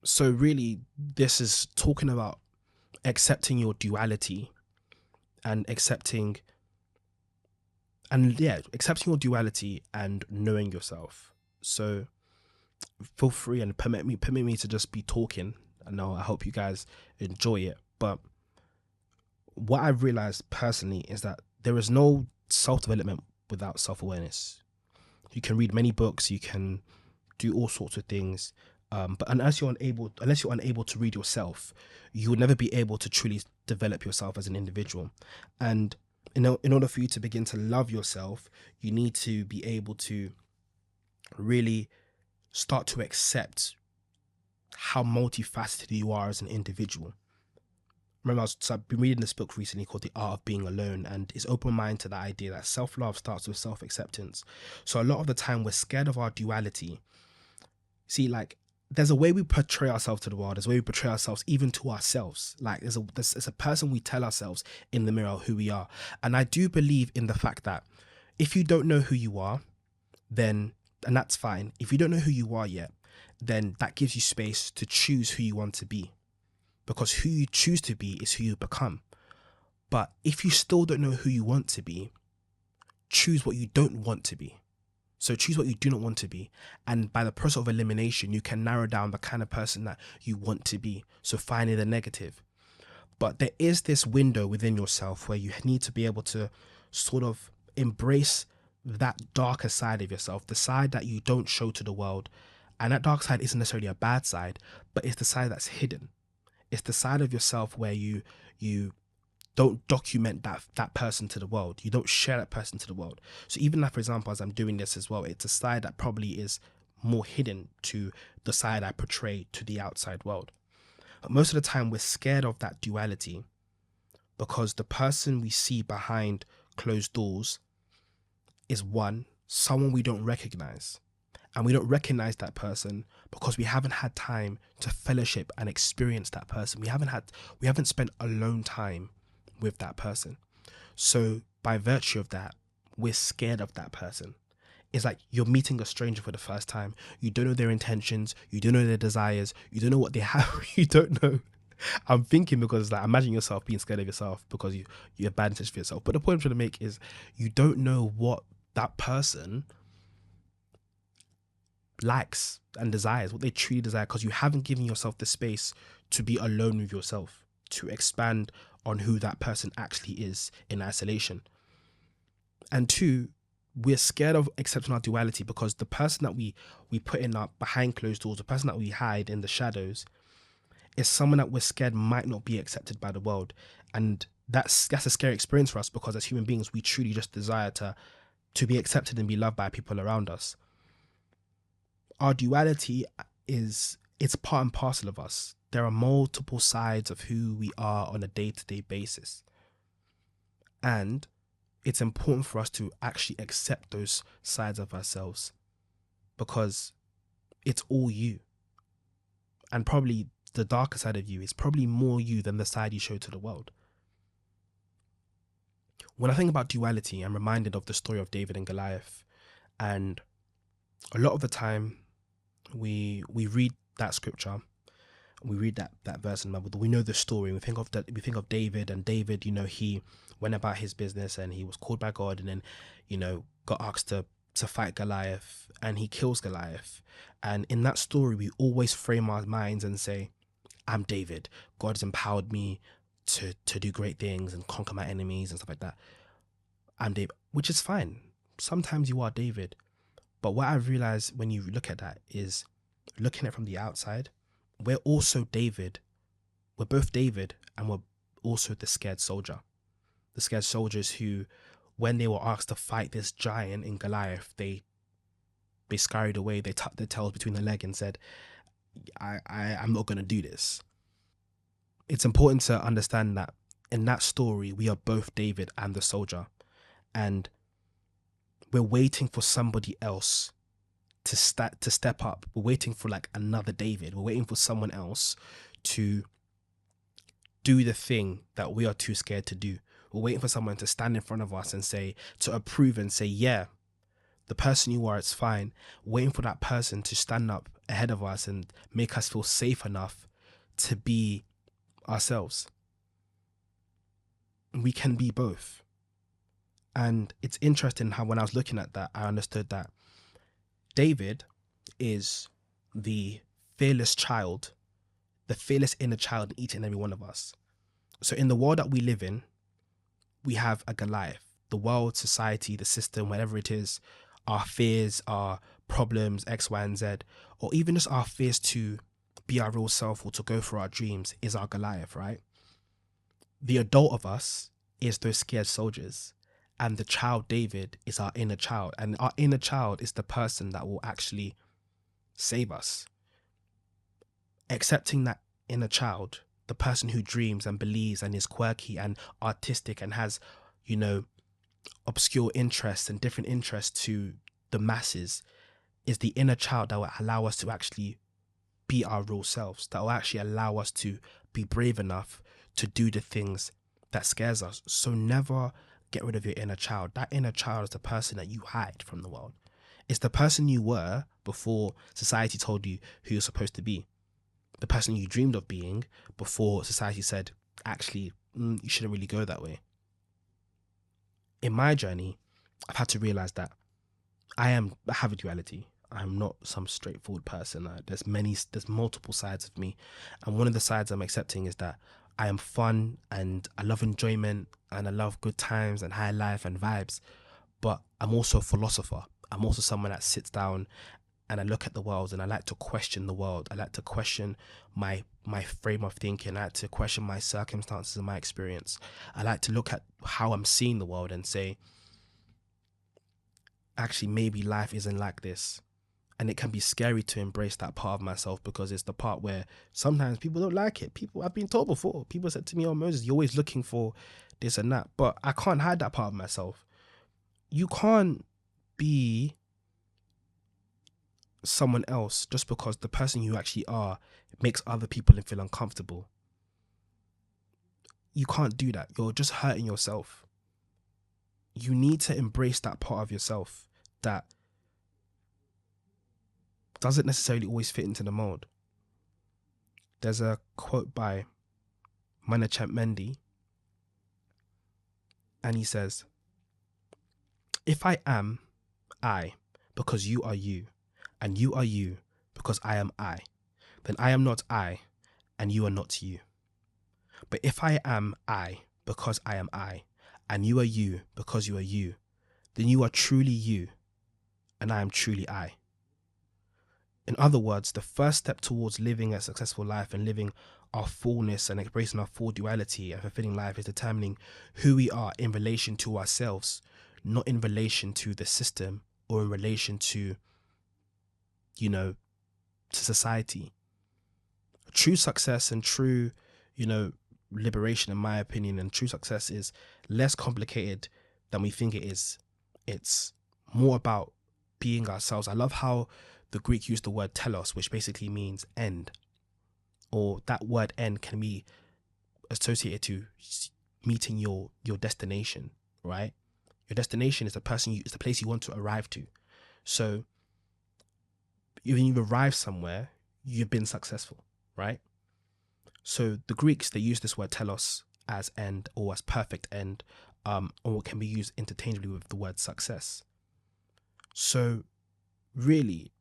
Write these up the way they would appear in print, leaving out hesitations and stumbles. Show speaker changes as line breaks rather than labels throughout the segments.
So really, this is talking about accepting your duality and accepting your duality and knowing yourself. So feel free and permit me to just be talking. I know I hope you guys enjoy it. But what I've realized personally is that there is no self development without self awareness. You can read many books, you can do all sorts of things, but unless you're unable to read yourself, you will never be able to truly develop yourself as an individual. And in order for you to begin to love yourself, you need to be able to really start to accept how multifaceted you are as an individual. Remember, I've been reading this book recently called The Art of Being Alone, and it's open mind to the idea that self love starts with self acceptance. So, a lot of the time, we're scared of our duality. See, like, there's a way we portray ourselves to the world, there's a way we portray ourselves even to ourselves. Like, there's a person we tell ourselves in the mirror who we are. And I do believe in the fact that if you don't know who you are, then, and that's fine. If you don't know who you are yet, then that gives you space to choose who you want to be, because who you choose to be is who you become. But if you still don't know who you want to be, choose what you don't want to be. So choose what you do not want to be. And by the process of elimination, you can narrow down the kind of person that you want to be. So finding the negative. But there is this window within yourself where you need to be able to sort of embrace that darker side of yourself, the side that you don't show to the world. And that dark side isn't necessarily a bad side, but it's the side that's hidden. It's the side of yourself where you don't document that person to the world. You don't share that person to the world. So even like, for example, as I'm doing this as well, it's a side that probably is more hidden to the side I portray to the outside world. But most of the time we're scared of that duality because the person we see behind closed doors is someone we don't recognize. And we don't recognize that person because we haven't had time to fellowship and experience that person. We haven't spent alone time with that person. So by virtue of that, we're scared of that person. It's like you're meeting a stranger for the first time. You don't know their intentions. You don't know their desires. You don't know what they have. You don't know. I'm thinking because, like, imagine yourself being scared of yourself because you have bad intentions for yourself. But the point I'm trying to make is you don't know what that person likes and desires, what they truly desire, because you haven't given yourself the space to be alone with yourself, to expand on who that person actually is in isolation. And two, we're scared of accepting our duality because the person that we put in our behind closed doors, the person that we hide in the shadows, is someone that we're scared might not be accepted by the world. And that's a scary experience for us because as human beings, we truly just desire to be accepted and be loved by people around us. Our duality it's part and parcel of us. There are multiple sides of who we are on a day-to-day basis. And it's important for us to actually accept those sides of ourselves because it's all you. And probably the darker side of you is probably more you than the side you show to the world. When I think about duality, I'm reminded of the story of David and Goliath. And a lot of the time we read that scripture, we read that verse in the Bible, we know the story. We think of David, and David, he went about his business and he was called by God, and then, got asked to fight Goliath, and he kills Goliath. And in that story, we always frame our minds and say, I'm David. God has empowered me to do great things and conquer my enemies and stuff like that. I'm David, which is fine. Sometimes you are David. But what I've realized when you look at that is, looking at it from the outside, we're also David. We're both David, and we're also the scared soldier. The scared soldiers who, when they were asked to fight this giant in Goliath, they scurried away. They tucked their tails between their legs and said, I'm not going to do this. It's important to understand that in that story, we are both David and the soldier. And we're waiting for somebody else to step up. We're waiting for like another David. We're waiting for someone else to do the thing that we are too scared to do. We're waiting for someone to stand in front of us and to approve and say, yeah, the person you are, it's fine. Waiting for that person to stand up ahead of us and make us feel safe enough to be ourselves. We can be both. And it's interesting how when I was looking at that, I understood that David is the fearless child, the fearless inner child in each and every one of us. So in the world that we live in, we have a Goliath. The world, society, the system, whatever it is, our fears, our problems, X, Y, and Z, or even just our fears to be our real self or to go for our dreams is our Goliath, right? The adult of us is those scared soldiers. And the child David is our inner child. And our inner child is the person that will actually save us. Accepting that inner child, the person who dreams and believes and is quirky and artistic and has, obscure interests and different interests to the masses, is the inner child that will allow us to actually be our real selves, that will actually allow us to be brave enough to do the things that scares us. So never get rid of your inner child. That inner child is the person that you hide from the world. It's the person you were before society told you who you're supposed to be. The person you dreamed of being before society said, actually, you shouldn't really go that way. In my journey, I've had to realize that I have a duality. I'm not some straightforward person. There's multiple sides of me. And one of the sides I'm accepting is that I am fun and I love enjoyment and I love good times and high life and vibes. But I'm also a philosopher. I'm also someone that sits down and I look at the world and I like to question the world. I like to question my frame of thinking. I like to question my circumstances and my experience. I like to look at how I'm seeing the world and say, actually, maybe life isn't like this. And it can be scary to embrace that part of myself because it's the part where sometimes people don't like it. I've been told before, people said to me, oh, Moses, you're always looking for this and that. But I can't hide that part of myself. You can't be someone else just because the person you actually are makes other people feel uncomfortable. You can't do that. You're just hurting yourself. You need to embrace that part of yourself that doesn't necessarily always fit into the mold. There's a quote by Manachamp Mendy, and he says, if I am I because you are you, and you are you because I am I, then I am not I, and you are not you. But if I am I because I am I, and you are you because you are you, then you are truly you, and I am truly I. In other words, the first step towards living a successful life and living our fullness and embracing our full duality and fulfilling life is determining who we are in relation to ourselves, not in relation to the system or in relation to, to society. True success and true, liberation, in my opinion, and true success is less complicated than we think it is. It's more about being ourselves. I love how the Greek used the word telos, which basically means end, or that word end can be associated to meeting your destination, right? Your destination is is the place you want to arrive to. So when you arrive somewhere, you've been successful, right? So the Greeks, they use this word telos as end or as perfect end, or it can be used interchangeably with the word success. So really,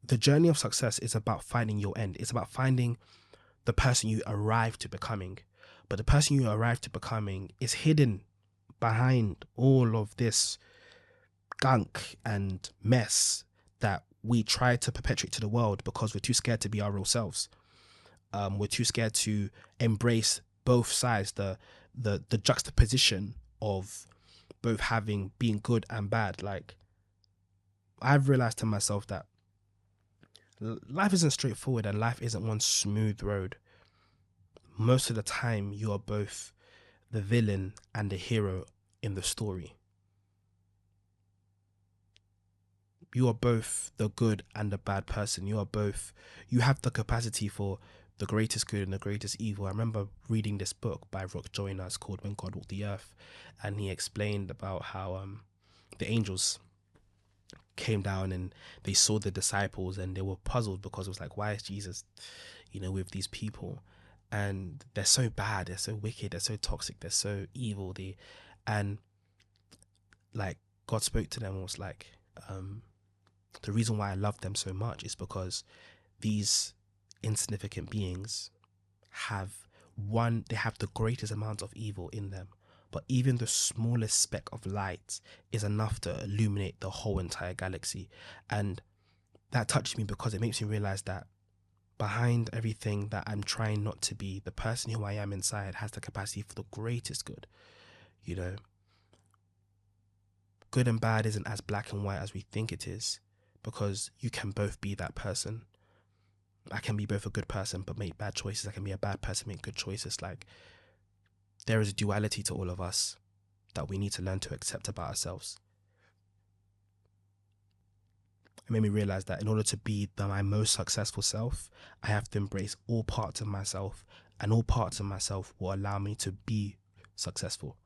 the journey of success is about finding your end. It's about finding the person you arrive to becoming. But the person you arrive to becoming is hidden behind all of this gunk and mess that we try to perpetuate to the world because we're too scared to be our real selves. We're too scared to embrace both sides, the juxtaposition of both being good and bad. Like, I've realized to myself that life isn't straightforward and life isn't one smooth road. Most of the time, you are both the villain and the hero in the story. You are both the good and the bad person. You have the capacity for the greatest good and the greatest evil. I remember reading this book by Rock Joyner. It's called When God Walked the Earth, and he explained about how the angels, came down and they saw the disciples and they were puzzled, because it was like, why is Jesus, with these people? And they're so bad, they're so wicked, they're so toxic, they're so evil. And like, God spoke to them and was like, the reason why I love them so much is because these insignificant beings they have the greatest amount of evil in them, but even the smallest speck of light is enough to illuminate the whole entire galaxy. And that touched me, because it makes me realize that behind everything that I'm trying not to be, the person who I am inside has the capacity for the greatest good. Good and bad isn't as black and white as we think it is, because you can both be that person. I can be both a good person but make bad choices. I can be a bad person, make good choices. Like, there is a duality to all of us that we need to learn to accept about ourselves. It made me realize that in order to be my most successful self, I have to embrace all parts of myself, and all parts of myself will allow me to be successful.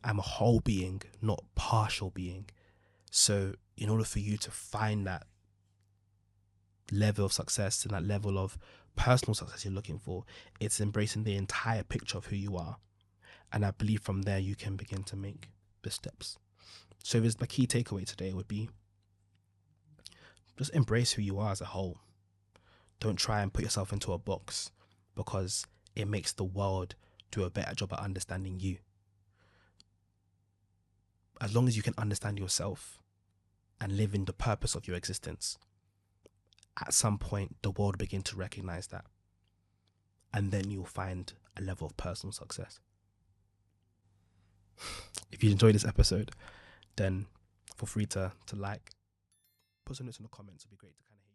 I'm a whole being, not partial being. So in order for you to find that level of success and that level of personal success you're looking for, it's embracing the entire picture of who you are. And I believe from there you can begin to make the steps. So the key takeaway today would be, just embrace who you are as a whole. Don't try and put yourself into a box, because it makes the world do a better job at understanding you. As long as you can understand yourself and live in the purpose of your existence, at some point the world will begin to recognize that, and then you'll find a level of personal success. If you enjoyed this episode, then feel free to like, put some notes in the comments. It'd be great to kind of